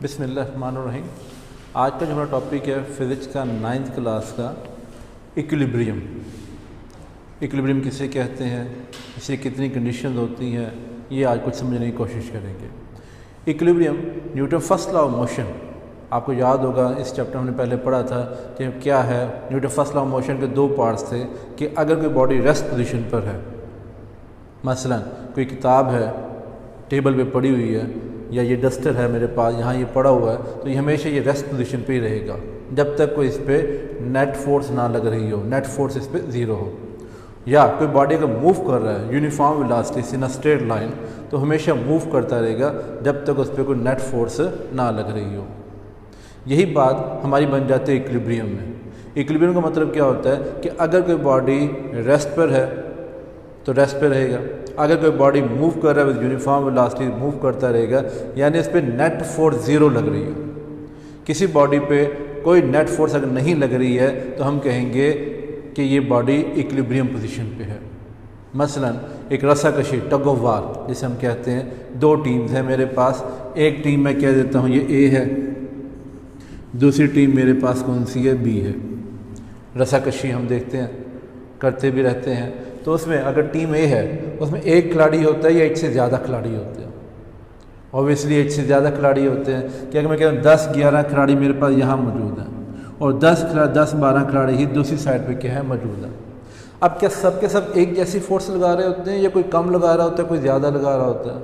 बिस्मिल्लाहिर्रहमानिर्रहीम। आज का जो हमारा टॉपिक है फ़िज़िक्स का 9th क्लास का इक्विलिब्रियम। इक्विलिब्रियम किसे कहते हैं, इसे कितनी कंडीशंस होती हैं, ये आज कुछ समझने की कोशिश करेंगे। Equilibrium Newton first law of motion, आपको याद होगा इस चैप्टर हमने पहले पढ़ा था कि क्या है। Newton first law of motion के दो पार्ट्स थे कि अगर कोई बॉडी रेस्ट पोजीशन पर है, मसलन कोई किताब है टेबल पे पड़ी हुई है या ये डस्टर है मेरे पास यहाँ ये पड़ा हुआ है, तो ये हमेशा ये रेस्ट पोजीशन पे ही रहेगा जब तक कोई इस पर नेट फोर्स ना लग रही हो, नेट फोर्स इस पर ज़ीरो हो। या कोई बॉडी अगर मूव कर रहा है uniform velocity in a straight line, तो हमेशा मूव करता रहेगा जब तक उस पर कोई नेट फोर्स ना लग रही हो। यही बात हमारी बन जाती है इक्विलिब्रियम में। इक्विलिब्रियम का मतलब क्या होता है कि अगर कोई बॉडी रेस्ट पर है तो रेस्ट पे रहेगा, अगर कोई बॉडी मूव कर रहा है विद यूनिफॉर्म वेलोसिटी मूव करता रहेगा, यानी इस पर नेट फोर्स ज़ीरो लग रही है। किसी बॉडी पे कोई नेट फोर्स अगर नहीं लग रही है तो हम कहेंगे कि ये बॉडी इक्विलिब्रियम पोजीशन पे है। मसलन एक रस्साकशी टग ऑफ वार जिसे हम कहते हैं, दो टीम्स हैं मेरे पास, एक टीम मैं कह देता हूँ ये ए है, दूसरी टीम मेरे पास कौन सी है, बी है। रस्साकशी हम देखते हैं करते भी रहते हैं, तो उसमें अगर टीम ए है उसमें एक खिलाड़ी होता है या एक से ज़्यादा खिलाड़ी होते हैं। ऑब्वियसली एक से ज़्यादा खिलाड़ी होते हैं कि अगर मैं कहता हूँ 10-11 खिलाड़ी मेरे पास यहाँ मौजूद हैं और 10-12 खिलाड़ी ही दूसरी साइड पे क्या है मौजूद है। अब क्या सब के सब एक जैसी फोर्स लगा रहे होते हैं या कोई कम लगा रहा होता है, कोई ज़्यादा लगा रहा होता है।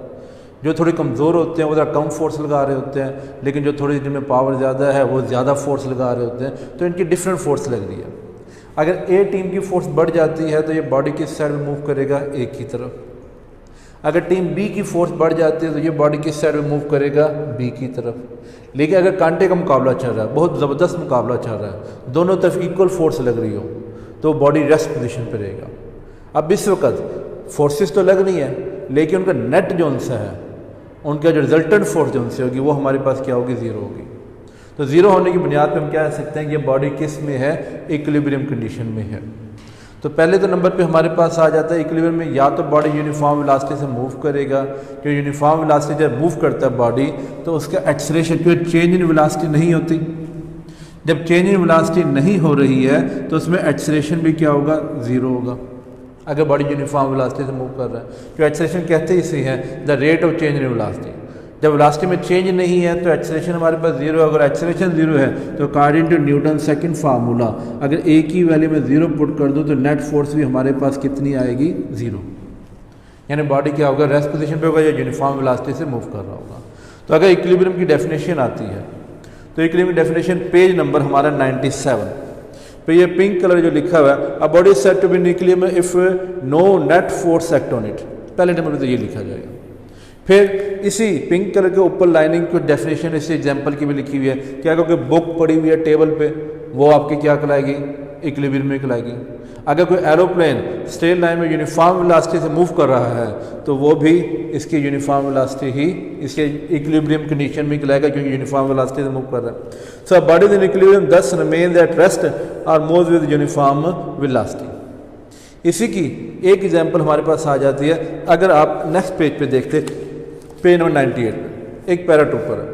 जो थोड़े कमज़ोर होते हैं वो ज़रा कम फोर्स लगा रहे होते हैं, लेकिन जो थोड़ी जिनमें पावर ज़्यादा है वो ज़्यादा फोर्स लगा रहे होते हैं, तो इनकी डिफरेंट फोर्स लग रही है। अगर ए टीम की फोर्स बढ़ जाती है तो ये बॉडी किस साइड में मूव करेगा, ए की तरफ। अगर टीम बी की फोर्स बढ़ जाती है तो ये बॉडी किस साइड में मूव करेगा, बी की तरफ। लेकिन अगर कांटे का मुकाबला चल रहा है, बहुत ज़बरदस्त मुकाबला चल रहा है, दोनों तरफ इक्वल फोर्स लग रही हो, तो बॉडी रेस्ट पोजीशन पे रहेगा। अब इस वक्त फोर्सेस तो लग रही हैं, लेकिन उनका नेट जो उनसे है, उनका जो रिजल्टेंट फोर्स जो उनसे होगी वो हमारे पास क्या होगी, ज़ीरो होगी। तो ज़ीरो होने की बुनियाद पे हम क्या कह सकते हैं कि ये बॉडी किस में है, इक्विलिब्रियम कंडीशन में है। तो पहले तो नंबर पे हमारे पास आ जाता है इक्विलिब्रियम में, या तो बॉडी यूनिफॉर्म वेलोसिटी से मूव करेगा, जो यूनिफॉर्म वेलोसिटी जब मूव करता है बॉडी तो उसका एक्सेलरेशन, क्योंकि चेंज इन वेलोसिटी नहीं होती। जब चेंज इन वेलोसिटी नहीं हो रही है तो उसमें एक्सेलरेशन भी क्या होगा, ज़ीरो होगा। अगर बॉडी यूनिफॉर्म वेलोसिटी से मूव कर रहा है, जो एक्सेलरेशन कहते ही इसी है the rate of change in velocity. जब वेलोसिटी में चेंज नहीं है तो एक्सेलरेशन हमारे पास ज़ीरो है। अगर एक्सेलरेशन ज़ीरो है तो according to Newton second formula, अगर ए की वैल्यू में ज़ीरो पुट कर दूं तो नेट फोर्स भी हमारे पास कितनी आएगी, ज़ीरो। यानी बॉडी क्या होगा, रेस्ट पोजीशन पे होगा या यूनिफॉर्म वेलोसिटी से मूव कर रहा होगा। तो अगर इक्विलिब्रियम की डेफिनेशन आती है तो इक्विलिब्रियम की डेफिनेशन पेज नंबर हमारा 97 पे ये पिंक कलर जो लिखा हुआ है, a body is said to be in equilibrium if no net force act on it. पहले नंबर पर तो ये लिखा जाएगा। फिर इसी पिंक कलर के ऊपर लाइनिंग की डेफिनेशन इसी एग्जांपल की भी लिखी हुई है कि अगर कोई बुक पड़ी हुई है टेबल पे, वो आपकी क्या कहलाएगी, इक्विलिब्रियम में कहलाएगी। अगर कोई एरोप्लेन स्ट्रेट लाइन में यूनिफॉर्म वेलोसिटी से मूव कर रहा है तो वो भी इसकी यूनिफॉर्म वेलोसिटी ही इसके इक्विलिब्रियम कंडीशन में कहलाएगा, क्योंकि यूनिफॉर्म वेलोसिटी से मूव कर रहा है। सो बॉडीज इन इक्विलिब्रियम दस रिमेन एट रेस्ट और मूव विद यूनिफॉर्म वेलोसिटी। इसी की एक एग्जांपल हमारे पास आ जाती है। अगर आप नेक्स्ट पेज पे देखते, पेज नंबर 98 पे एक पैराट्रूपर है,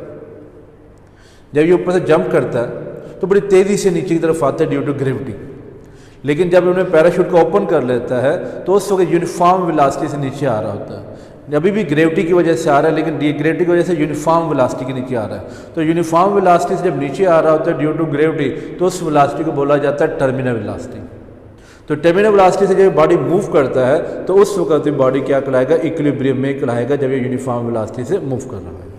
जब ये ऊपर से जंप करता है तो बड़ी तेज़ी से नीचे की तरफ आता है ड्यू टू ग्रेविटी। लेकिन जब उन्हें पैराशूट को ओपन कर लेता है तो उस वक्त यूनिफॉर्म वेलोसिटी से नीचे आ रहा होता है। अभी भी ग्रेविटी की वजह से आ रहा है, लेकिन ग्रेविटी की वजह से यूनिफॉर्म वेलोसिटी के नीचे आ रहा है। तो यूनिफॉर्म वेलोसिटी से जब नीचे आ रहा होता है ड्यू टू ग्रेविटी, तो उस वेलोसिटी को बोला जाता है टर्मिनल वेलोसिटी। तो टर्मिनल वेलोसिटी से जब बॉडी मूव करता है तो उस वक्त बॉडी क्या कहलाएगा, इक्विलिब्रियम में कहलाएगा, जब ये यूनिफॉर्म वेलोसिटी से मूव कर रहा है।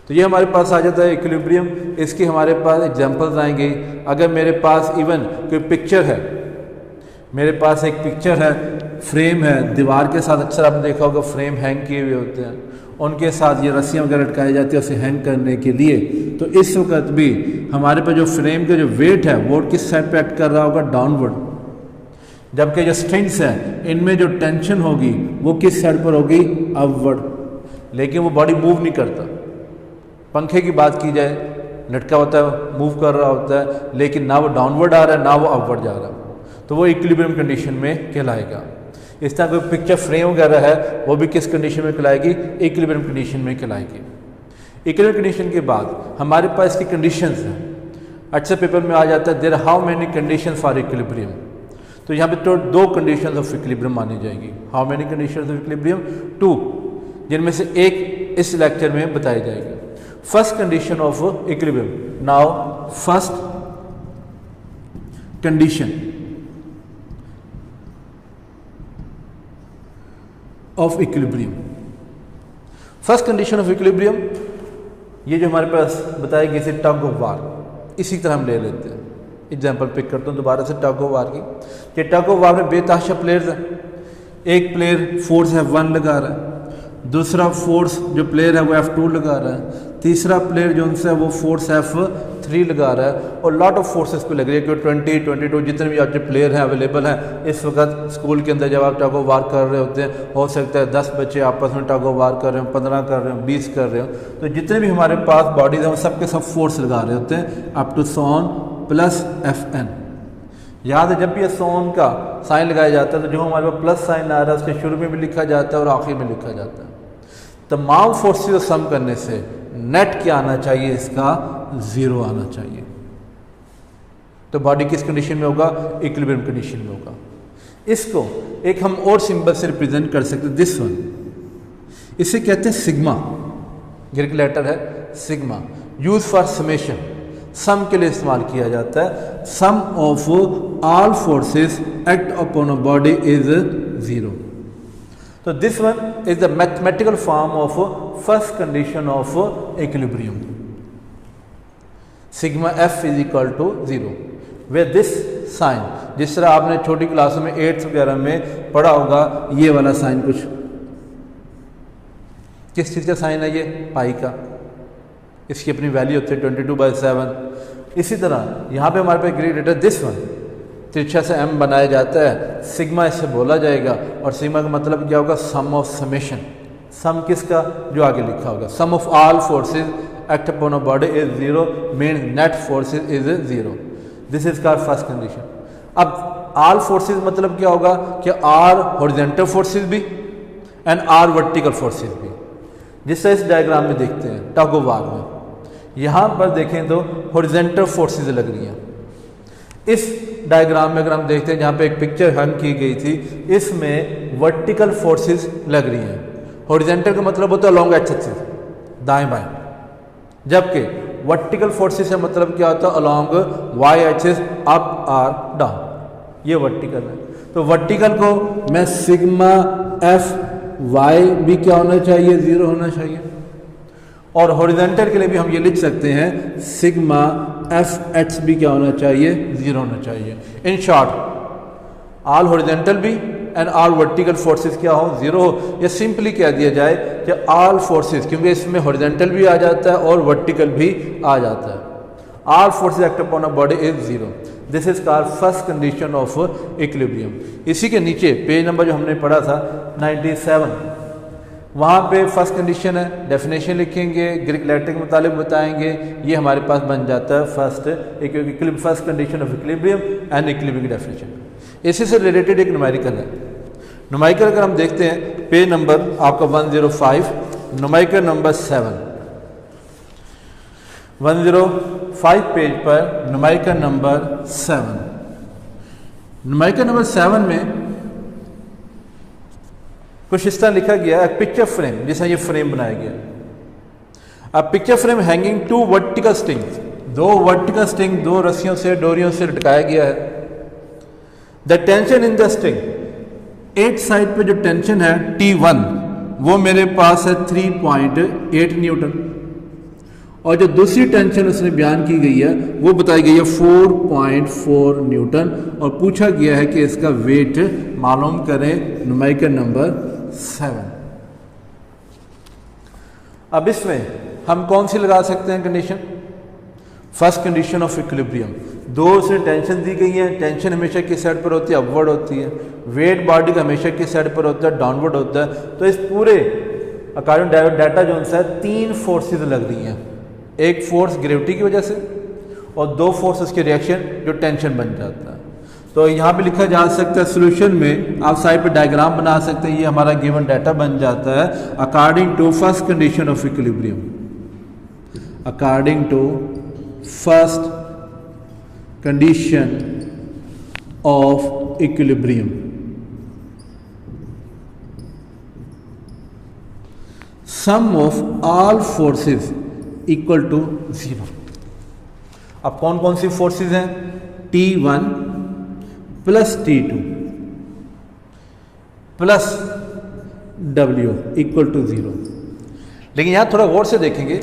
तो ये हमारे पास आ जाता है इक्विलिब्रियम। इसके हमारे पास एग्जांपल्स आएंगे। अगर मेरे पास इवन कोई पिक्चर है, मेरे पास एक पिक्चर है, फ्रेम है, दीवार के साथ अक्सर आपने देखा होगा फ्रेम हैंग किए हुए होते हैं, उनके साथ ये रस्सियाँ वगैरह लटकाई जाती है उसे हैंग करने के लिए। तो इस वक्त भी हमारे पास जो फ्रेम का जो वेट है वो किस साइड पे एक्ट कर रहा होगा, डाउनवर्ड। जबकि जो स्ट्रिंग्स हैं इनमें जो टेंशन होगी वो किस साइड पर होगी, अपवर्ड। लेकिन वो बॉडी मूव नहीं करता। पंखे की बात की जाए, लटका होता है, मूव कर रहा होता है, लेकिन ना वो डाउनवर्ड आ रहा है ना वो अपवर्ड जा रहा है, तो वो इक्विलिब्रियम कंडीशन में कहलाएगा। इस तरह कोई पिक्चर फ्रेम वगैरह है वो भी किस कंडीशन में कहलाएगी, इक्विलिब्रियम कंडीशन में कहलाएगी। इक्विलिब्रियम कंडीशन के बाद हमारे पास इसकी कंडीशंस हैं। अच्छा पेपर में आ जाता है there how many condition for equilibrium, तो यहाँ पे तो 2 कंडीशन ऑफ इक्विलिब्रियम मानी जाएगी। How many condition of equilibrium? 2, जिनमें से एक इस लेक्चर में बताई जाएगी। First condition of equilibrium. Now first condition of equilibrium. First condition of equilibrium, ये जो हमारे पास बताई गई थी टग ऑफ वार, इसी तरह हम ले लेते हैं। एग्जाम्पल पिक करता हूँ दोबारा से टग ऑफ वार की। ये टग ऑफ वार में बेतहाशा प्लेयर्स हैं। एक प्लेयर फोर्स F1 लगा रहा है, दूसरा फोर्स जो प्लेयर है वो F2 लगा रहा है, तीसरा प्लेयर जो उनसे है वो फोर्स F3 लगा रहा है, और लॉट ऑफ फोर्सेस पे लग रही है कि 20, 22 जितने भी आपके प्लेयर हैं अवेलेबल हैं इस वक्त स्कूल के अंदर। जब आप टग ऑफ वार कर रहे होते हैं, हो सकता है 10 बच्चे आपस में टग ऑफ वार कर रहे हो, 15 कर रहे हो, 20 कर रहे हो, तो जितने भी हमारे पास बॉडीज हैं वो सबके सब फोर्स लगा रहे होते हैं अप टू सोन प्लस Fn। याद है जब भी सोन का साइन लगाया जाता है तो जो हमारे पास प्लस साइन आ रहा है उसके शुरू में भी लिखा जाता है और आखिर में लिखा जाता है। तमाम फोर्सेस को सम करने से नेट क्या आना चाहिए? इसका 0 आना चाहिए। तो बॉडी किस कंडीशन में होगा? इक्विलिब्रियम कंडीशन में होगा। इसको एक हम और सिंबल से रिप्रेजेंट कर सकते हैं, दिस वन। इसे कहते हैं सिग्मा, ग्रीक लेटर है sigma, use for summation, sum के लिए इस्तेमाल किया जाता है। Sum of all forces act upon a body is 0। तो this one is the mathematical form of first condition of equilibrium. Sigma F is equal to 0 with this sign. जिस तरह आपने छोटी क्लासों में 8th वगैरह में पढ़ा होगा, ये वाला साइन कुछ किस चीज़ का साइन है? ये पाई का। इसकी अपनी वैल्यू होती है 22/7। इसी तरह यहाँ पे हमारे पास ग्रीक लेटर दिस वन, तिरछा से m बनाया जाता है, सिग्मा इससे बोला जाएगा, और सिग्मा का मतलब क्या होगा? Sum of summation. सम किसका? जो आगे लिखा होगा, sum of all forces act upon a body is 0 means net forces is 0। This is called first condition. अब ऑल फोर्सेस मतलब क्या होगा? कि आर हॉरिजॉन्टल फोर्सेस भी एंड आर वर्टिकल फोर्सेस भी। जिस तरह इस डायग्राम में देखते हैं टग ऑफ वार में, यहाँ पर देखें तो हॉरिजॉन्टल फोर्सेस लग रही हैं। इस डायग्राम में अगर हम देखते हैं जहाँ पे एक पिक्चर हैंग की गई थी, इसमें वर्टिकल फोर्सेस लग रही हैं। हॉरिजॉन्टल का मतलब होता है अलॉन्ग एक्स एक्सिस, दाएं बाएं, जबकि वर्टिकल फोर्सेस का मतलब क्या होता है? अलॉन्ग वाई एक्सिस, अप और डाउन। ये वर्टिकल है। तो वर्टिकल को मैं सिग्मा F y भी क्या होना चाहिए? 0 होना चाहिए। और हॉरिजॉन्टल के लिए भी हम ये लिख सकते हैं सिग्मा F H भी क्या होना चाहिए? 0 होना चाहिए। इन शॉर्ट ऑल हॉरिजॉन्टल भी एंड ऑल वर्टिकल फोर्सेस क्या हो? 0 हो। या सिंपली कह दिया जाए कि ऑल फोर्सेस, क्योंकि इसमें हॉरिजॉन्टल भी आ जाता है और वर्टिकल भी आ जाता है। All forces act upon a body is 0। This is called first condition of equilibrium. इसी के नीचे पेज नंबर जो हमने पढ़ा था 97, वहाँ पे फर्स्ट कंडीशन है, डेफिनेशन लिखेंगे, ग्रीक लेटर के मुताबिक बताएंगे, ये हमारे पास बन जाता है first condition of equilibrium and equilibrium की डेफिनेशन। इसी से रिलेटेड एक न्यूमेरिकल है। न्यूमेरिकल अगर हम देखते हैं पेज नंबर आपका 105, न्यूमेरिकल नंबर 7, 105 पेज पर न्यूमेरिकल नंबर 7। न्यूमेरिकल नंबर 7 में कुछ इस तरह लिखा गया, एक पिक्चर फ्रेम, जैसा ये फ्रेम बनाया गया। अब picture frame hanging 2 vertical strings, 2 vertical string 2 रस्सियों से, डोरियों से लटकाया गया है। The tension in the string, एक साइड पे जो टेंशन है T1 वो मेरे पास है 3.8 न्यूटन, और जो दूसरी टेंशन उसने बयान की गई है वो बताई गई है 4.4 न्यूटन, और पूछा गया है कि इसका वेट मालूम करें। Numerical number 7। अब इसमें हम कौन सी लगा सकते हैं condition? First condition of equilibrium. 2 से टेंशन दी गई है, टेंशन हमेशा किस साइड पर होती है? अपवर्ड होती है। वेट बॉडी का हमेशा किस साइड पर होता है? डाउनवर्ड होता है। तो इस पूरे अकॉर्डिंग डाटा जो है 3 फोर्सेस लग रही हैं। एक फोर्स ग्रेविटी की वजह से और 2 फोर्स उसके रिएक्शन जो टेंशन बन जाता है। तो यहाँ पे लिखा जा सकता है, सोल्यूशन में आप साइड पे डायग्राम बना सकते हैं। ये हमारा गिवन डाटा बन जाता है according to first condition of equilibrium. According to first condition of equilibrium. Sum of all forces equal to 0। अब कौन कौन सी फोर्सेस हैं? T1 plus T2 plus W equal to 0। लेकिन यहां थोड़ा गौर से देखेंगे,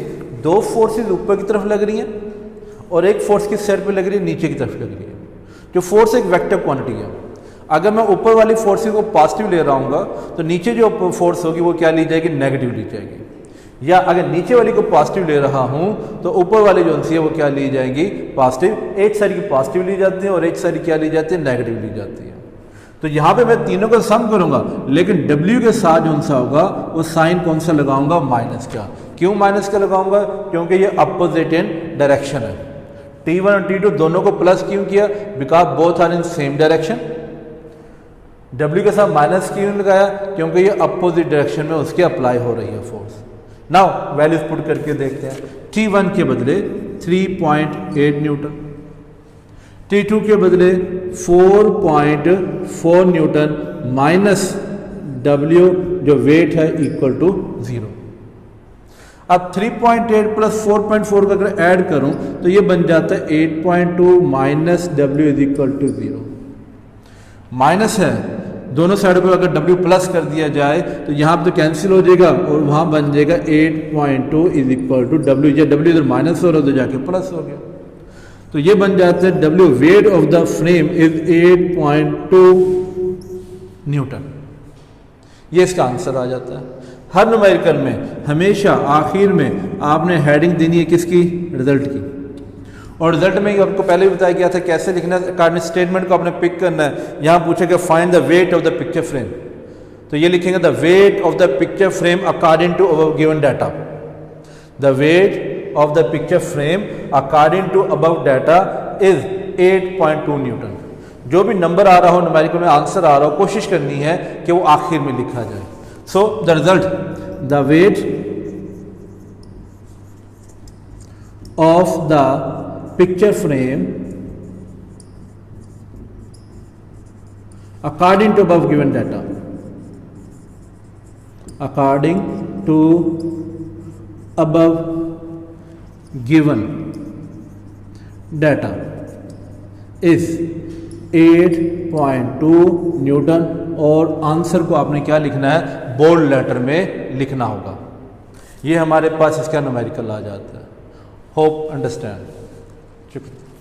दो फोर्सेस ऊपर की तरफ लग रही हैं और एक फोर्स किस साइड पे लग रही है? नीचे की तरफ लग रही है। जो फोर्स एक वेक्टर क्वांटिटी है, अगर मैं ऊपर वाली फोर्स को पॉजिटिव ले रहा हूँगा तो नीचे जो फोर्स होगी वो क्या ली जाएगी? नेगेटिव ली जाएगी। या अगर नीचे वाली को पॉजिटिव ले रहा हूँ तो ऊपर वाली जो है वो क्या ली जाएगी? पॉजिटिव। एक साइड की पॉजिटिव ली जाती है और एक साइड क्या ली जाती है? नेगेटिव ली जाती है। तो यहाँ पे मैं तीनों का सम करूँगा, लेकिन W के साथ जो सा होगा वो साइन कौन सा लगाऊंगा? माइनस का। क्यों माइनस का लगाऊंगा? क्योंकि ये अपोजिट इन डायरेक्शन है। T1 और T2 दोनों को प्लस क्यों किया? Because both are in same direction. W के साथ माइनस क्यों लगाया? क्योंकि ये अपोजिट डायरेक्शन में उसके अप्लाई हो रही है फोर्स। नाउ वैल्यूज पुट करके देखते हैं। T1 के बदले 3.8 न्यूटन, T2 के बदले 4.4 न्यूटन माइनस W जो वेट है इक्वल टू 0। अब 3.8 प्लस 4.4 का अगर ऐड करूं तो ये बन जाता है 8.2 minus W is equal to 0। Minus है, दोनों साइड पर अगर W प्लस कर दिया जाए तो यहाँ पर तो कैंसिल हो जाएगा और वहाँ बन जाएगा 8.2 इज इक्वल टू W। जब W इधर माइनस हो रहा तो जाके प्लस हो गया, तो ये बन जाता है W wait of the frame is 8.2 Newton. ये इसका आंसर आ जाता है। हर न्यूमेरिकल में हमेशा आखिर में आपने हेडिंग देनी है किसकी? रिजल्ट की। और रिजल्ट में आपको पहले भी बताया गया था कैसे लिखना है। अकॉर्डिंग स्टेटमेंट को आपने पिक करना है। यहाँ पूछेगा find the weight of the picture frame, तो ये लिखेंगे the weight of the picture frame according to given data. The weight of the picture frame according to above data is 8.2 newton. जो भी नंबर आ रहा हो न्यूमेरिकल में, answer आ रहा हो, कोशिश करनी है कि वो आखिर में लिखा जाए। So the result, the weight of the picture frame according to above given data, according to above given data is 8.2 newton. और आंसर को आपने क्या लिखना है? बोल्ड लेटर में लिखना होगा। ये हमारे पास इसका न्यूमेरिकल आ जाता है। Hope understand. शुक्रिया।